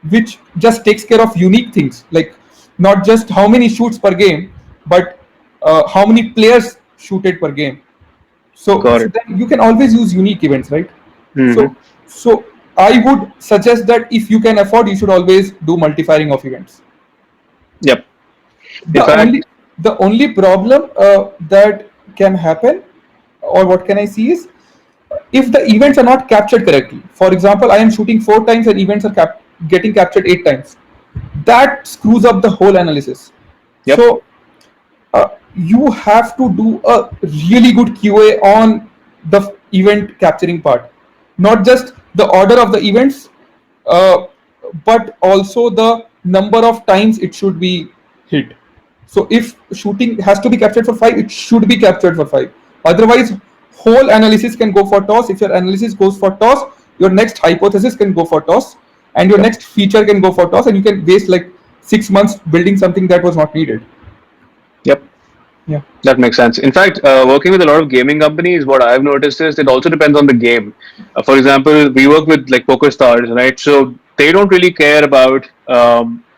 which just takes care of unique things, like not just how many shoots per game, but how many players shooted per game.
Got
So
it.
then you can always use unique events, right?
Hmm.
So I would suggest that if you can afford, you should always do multi-firing of events.
Yep. In
The
fact,
only the only problem that can happen, or what can I see, is if the events are not captured correctly. For example, I am shooting 4 times and events are getting captured 8 times. That screws up the whole analysis.
yep.
So you have to do a really good QA on the event capturing part, not just the order of the events, uh, but also the number of times it should be hit. So if shooting has to be captured for 5, it should be captured for 5. Otherwise, whole analysis can go for toss. If your analysis goes for toss, your next hypothesis can go for toss, and your
Yep.
next feature can go for toss, and you can waste like 6 months building something that was not needed.
Yep.
Yeah.
That makes sense. In fact, working with a lot of gaming companies, what I've noticed is it also depends on the game. For example, we work with like Poker Stars, right? So they don't really care about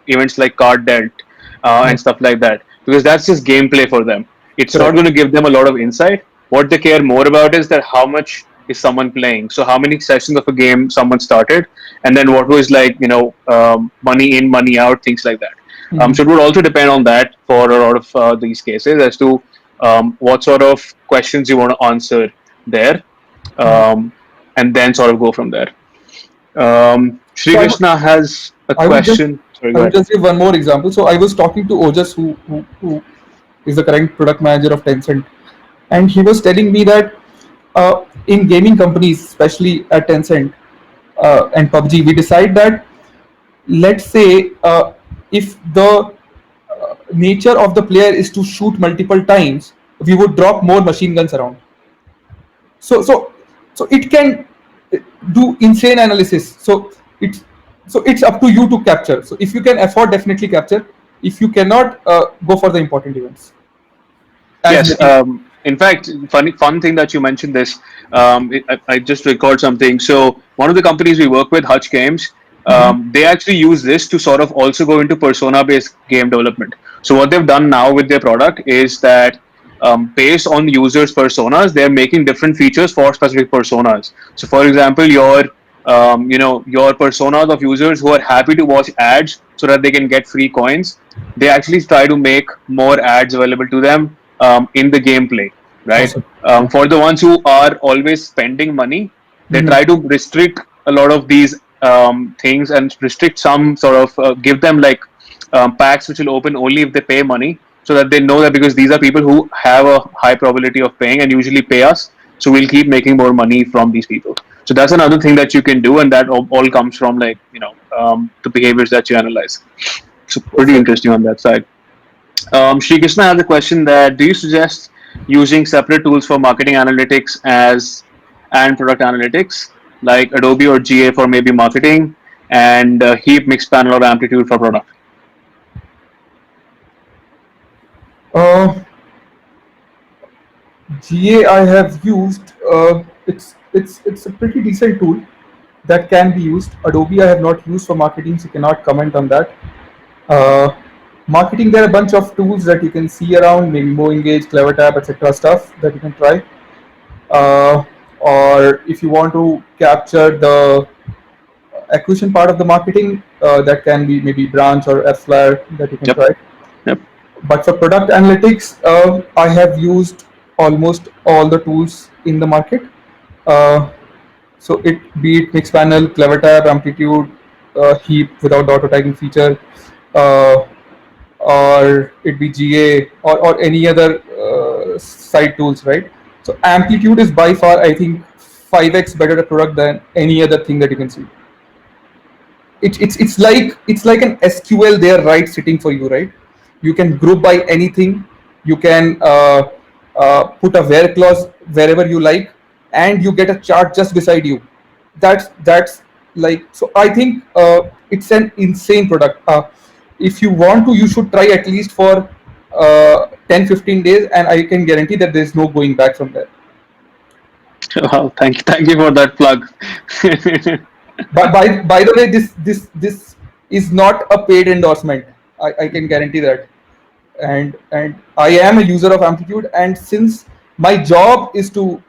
events like card dealt
Yeah.
and stuff like that because that's just gameplay for them. It's not
Correct.
going to give them a lot of insight. What they care more about is that how much is someone playing. So how many sessions of a game someone started, and then what was like money in, money out, things like that.
Mhm.
So it would also depend on that for a lot of these cases as to what sort of questions you want to answer there,
Mhm.
um, and then sort of go from there. Shri
So
Krishna has a
I would just
question. Sorry,
I
go
would
ahead.
just give one more example. So I was talking to Ojas, who is the current product manager of Tencent, and he was telling me that in gaming companies, especially at Tencent and PUBG, we decide that, let's say, if the nature of the player is to shoot multiple times, we would drop more machine guns around. So it can do insane analysis. So it's up to you to capture. So if you can afford, definitely capture. If you cannot, go for the important events as
Yes.
motivation.
In fact, fun thing that you mentioned this. I just recalled something. So one of the companies we work with, Hutch Games,
Mhm.
they actually use this to sort of also go into persona-based game development. So what they've done now with their product is that based on users' personas, they're making different features for specific personas. So, for example, your personas of users who are happy to watch ads so that they can get free coins, they actually try to make more ads available to them in the gameplay, right?
Awesome. Yeah.
For the ones who are always spending money, they
Mhm.
try to restrict a lot of these things and restrict some sort of give them like packs which will open only if they pay money, so that they know that because these are people who have a high probability of paying and usually pay us, so we'll keep making more money from these people. So that's another thing that you can do, and that all comes from like the behaviors that you analyze. So pretty
Perfect.
interesting on that side. Shri Krishna has a question that do you suggest using separate tools for marketing analytics as and product analytics like Adobe or GA for maybe marketing and Heap, Mixpanel or Amplitude for product?
Uh, GA I have used. It's a pretty decent tool that can be used. Adobe I have not used for marketing, so cannot comment on that. Uh, Marketing, there are a bunch of tools that you can see around, maybe MoEngage, CleverTap, etc. stuff that you can try. Uh, or if you want to capture the acquisition part of the marketing, that can be maybe Branch or AppsFlyer that you can
Yep.
try.
Yep.
But for product analytics, I have used almost all the tools in the market. Uh, so it be it Mixpanel, CleverTab, Amplitude, Heap without the auto tagging feature, uh, or it be GA or any other site tools, right? So Amplitude is by far, I think, 5x better a product than any other thing that you can see. it's like an SQL there, right, sitting for you, right? You can group by anything. You can put a where clause wherever you like, and you get a chart just beside you. That's like, so I think it's an insane product. If you want to, you should try at least for 10-15 days, and I can guarantee that there's no going back from there.
Wow, thank you for that plug.
But by the way, this is not a paid endorsement. I can guarantee that. And I am a user of Amplitude, and since my job is to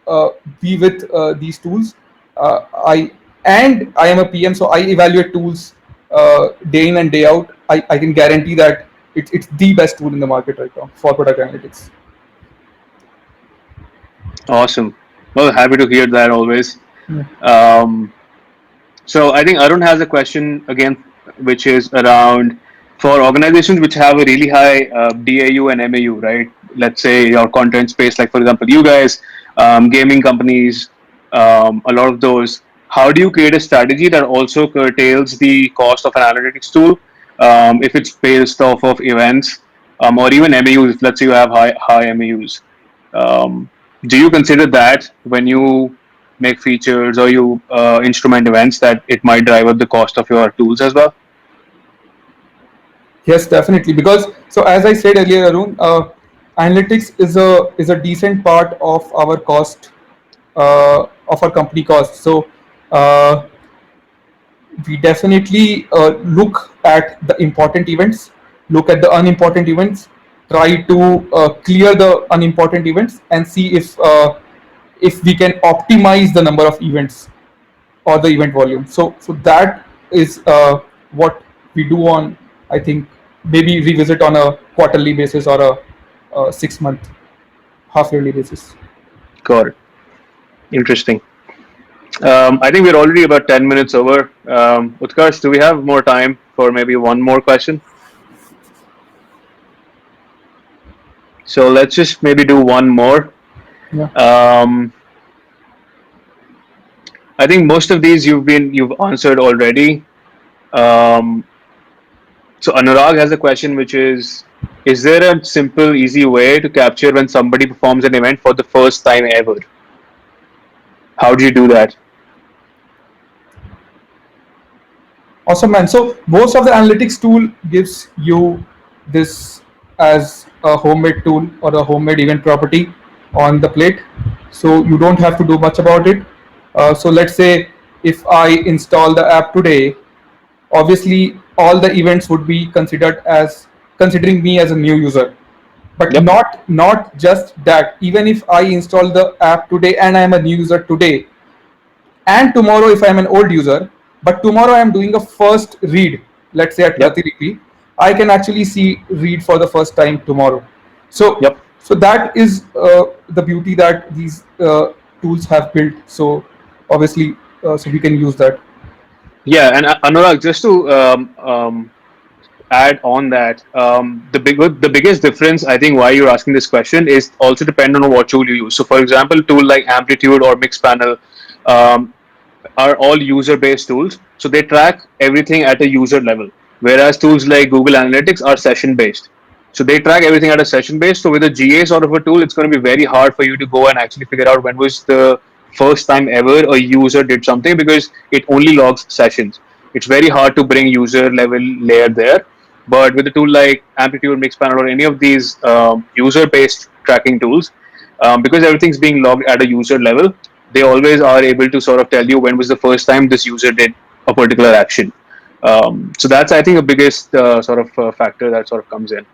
be with these tools, I am a PM, so I evaluate tools day in and day out. I can guarantee that it's the best tool in the market right now for product analytics.
Awesome. Well, happy to hear that always.
Yeah.
So I think Arun has a question again, which is around for organizations which have a really high DAU and MAU, right? Let's say your content space, like for example, you guys, gaming companies, a lot of those. How do you create a strategy that also curtails the cost of an analytics tool if it's based off of events or even MAUs? Let's say you have high MAUs. Um, do you consider that when you make features or you instrument events that it might drive up the cost of your tools as well?
Yes, definitely. Because so as I said earlier, Arun, analytics is a decent part of our cost, of our company cost. So uh, we definitely look at the important events, look at the unimportant events, try to clear the unimportant events, and see if we can optimize the number of events or the event volume. So that is what we do on, I think, maybe revisit on a quarterly basis or a 6 month, half yearly basis.
Got it. Interesting. I think we're already about 10 minutes over. Utkarsh, do we have more time for maybe one more question? So let's just maybe do one more.
Yeah.
I think most of these you've answered already. Um, so Anurag has a question, which is there a simple, easy way to capture when somebody performs an event for the first time ever? How do you do that?
Awesome, man. So most of the analytics tool gives you this as a homemade tool or a homemade event property on the plate. So you don't have to do much about it. So let's say if I install the app today, obviously all the events would be considered as considering me as a new user. But
Yep.
not just that. Even if I install the app today and I am a new user today, and tomorrow if I'm an old user, but tomorrow I'm doing a first read, let's say at
Yep.
Pratiriki, I can actually see read for the first time tomorrow. So
Yep.
so that is the beauty that these tools have built. So obviously, so we can use that.
Yeah, and Anurag, just to add on that, the biggest difference I think why you're asking this question is also dependent on what tool you use. So, for example, tool like Amplitude or Mixpanel um, are all user-based tools, so they track everything at a user level. Whereas tools like Google Analytics are session-based, so they track everything at a session-based. So with a GA sort of a tool, it's going to be very hard for you to go and actually figure out when was the first time ever a user did something because it only logs sessions. It's very hard to bring user level layer there. But with a tool like Amplitude, Mixpanel, or any of these user-based tracking tools, because everything's being logged at a user level, they always are able to sort of tell you when was the first time this user did a particular action. So that's, I think, the biggest sort of factor that sort of comes in.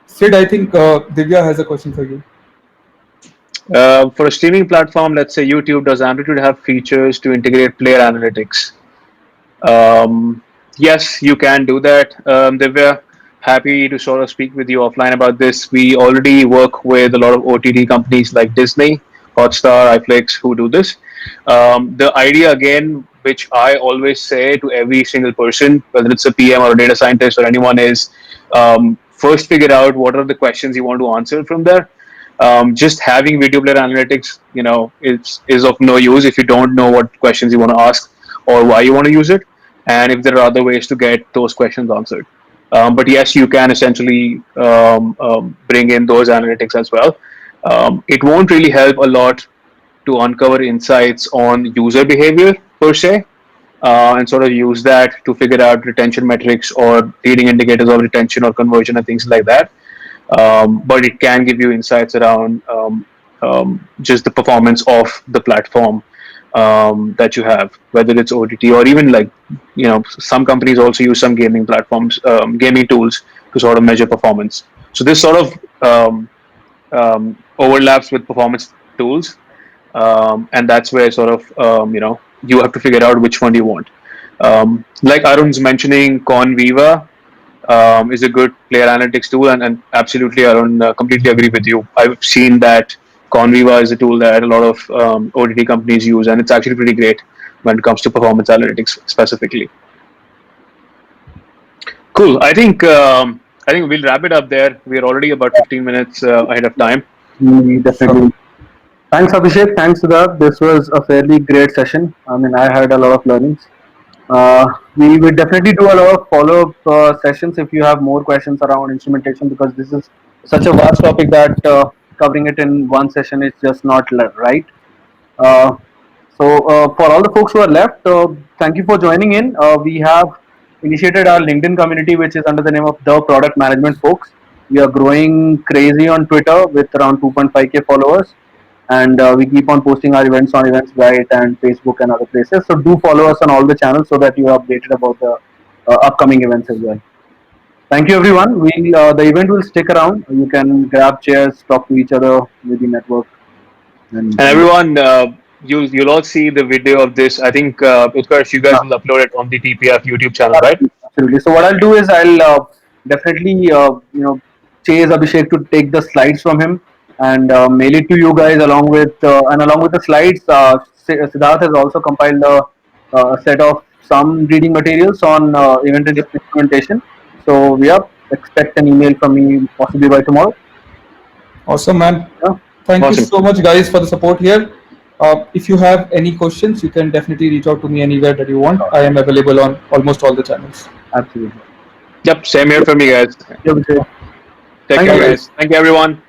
Sid, I think Divya has a question for you.
For a streaming platform, let's say YouTube, does Amplitude have features to integrate player analytics? Um, yes, you can do that. Divya, happy to sort of speak with you offline about this. We already work with a lot of OTT companies like Disney, Hotstar, iFlix who do this. The idea, again, which I always say to every single person, whether it's a PM or a data scientist or anyone, is first figure out what are the questions you want to answer from there. Just having video player analytics, is of no use if you don't know what questions you want to ask or why you want to use it. and if there are other ways to get those questions answered. But yes, you can essentially bring in those analytics as well. It won't really help a lot to uncover insights on user behavior per se, and sort of use that to figure out retention metrics or leading indicators of retention or conversion and things like that. But it can give you insights around just the performance of the platform that you have, whether it's OTT or even like, some companies also use some gaming platforms, gaming tools to sort of measure performance. So this sort of overlaps with performance tools, and that's where sort of you have to figure out which one you want. Like Arun's mentioning, Conviva is a good player analytics tool, and absolutely, Arun, completely agree with you. I've seen that Conviva is a tool that a lot of OTT companies use, and it's actually pretty great when it comes to performance analytics specifically. Cool. I think we'll wrap it up there. We're already about 15 minutes ahead of time.
Definitely. Thanks, Abhishek. Thanks, Siddharth. This was a fairly great session. I mean, I had a lot of learnings. We will definitely do a lot of follow-up sessions if you have more questions around instrumentation, because this is such a vast topic that covering it in one session is just not right. Uh, for all the folks who are left, thank you for joining in. We have initiated our LinkedIn community, which is under the name of The Product Management Folks. We are growing crazy on Twitter with around 2.5k followers, and we keep on posting our events on Eventsbyte and Facebook and other places. So do follow us on all the channels so that you are updated about the upcoming events as well. Thank you, everyone. The event will stick around. You can grab chairs, talk to each other, maybe network.
And everyone, you'll all see the video of this. I think Utkarsh, you guys will upload it on the TPF YouTube channel, right?
Absolutely. So what I'll do is I'll definitely chase Abhishek to take the slides from him and mail it to you guys along with the slides. Siddharth has also compiled a set of some reading materials on event implementation. So expect an email from me possibly by tomorrow.
Awesome, man.
Yeah.
Thank
Awesome.
you so much, guys, for the support here. If you have any questions, you can definitely reach out to me anywhere that you want. I am available on almost all the channels.
Absolutely.
Yep, same here for me, guys.
Yeah, Abhishek.
Take
Thank
care,
you.
guys. Thank you, everyone.